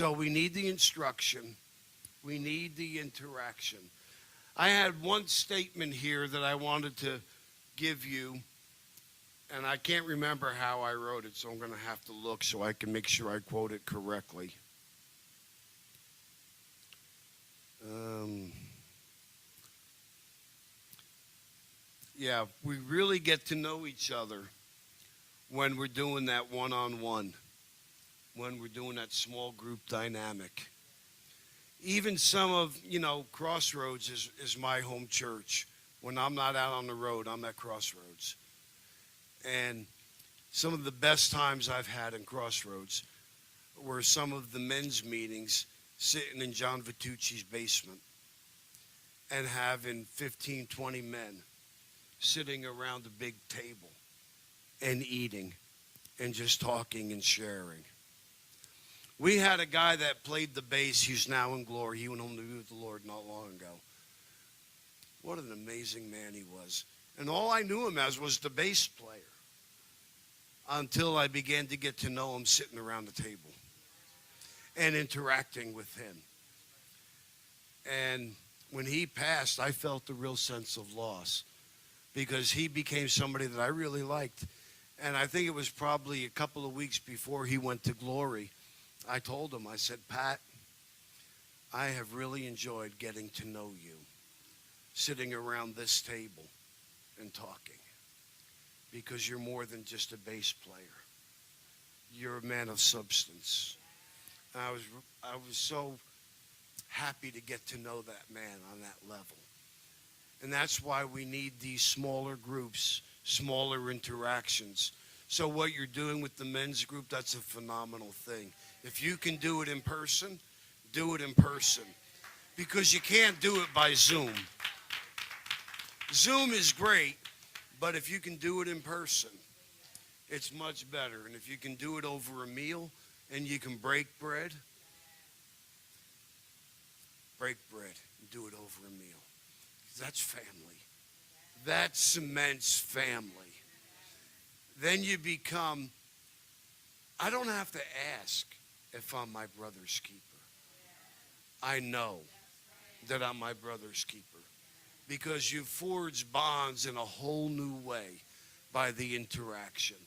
So we need the instruction. We need the interaction. I had one statement here that I wanted to give you, and I can't remember how I wrote it, so I'm going to have to look so I can make sure I quote it correctly. Yeah, we really get to know each other when we're doing that one-on-one, when we're doing that small group dynamic. Even some of, Crossroads is my home church. When I'm not out on the road, I'm at Crossroads. And some of the best times I've had in Crossroads were some of the men's meetings sitting in John Vitucci's basement and having 15, 20 men sitting around a big table and eating and just talking and sharing. We had a guy that played the bass. He's now in glory. He went home to be with the Lord not long ago. What an amazing man he was. And all I knew him as was the bass player until I began to get to know him sitting around the table and interacting with him. And when he passed, I felt a real sense of loss because he became somebody that I really liked. And I think it was probably a couple of weeks before he went to glory. I told him, I said, Pat, I have really enjoyed getting to know you, sitting around this table and talking, because you're more than just a bass player. You're a man of substance. And I was so happy to get to know that man on that level. And that's why we need these smaller groups, smaller interactions. So what you're doing with the men's group, that's a phenomenal thing. If you can do it in person, do it in person. Because you can't do it by Zoom. Zoom is great, but if you can do it in person, it's much better. And if you can do it over a meal and you can break bread and do it over a meal. That's family. That cements family. Then you become, I don't have to ask if I'm my brother's keeper. I know that I'm my brother's keeper because you forge bonds in a whole new way by the interaction.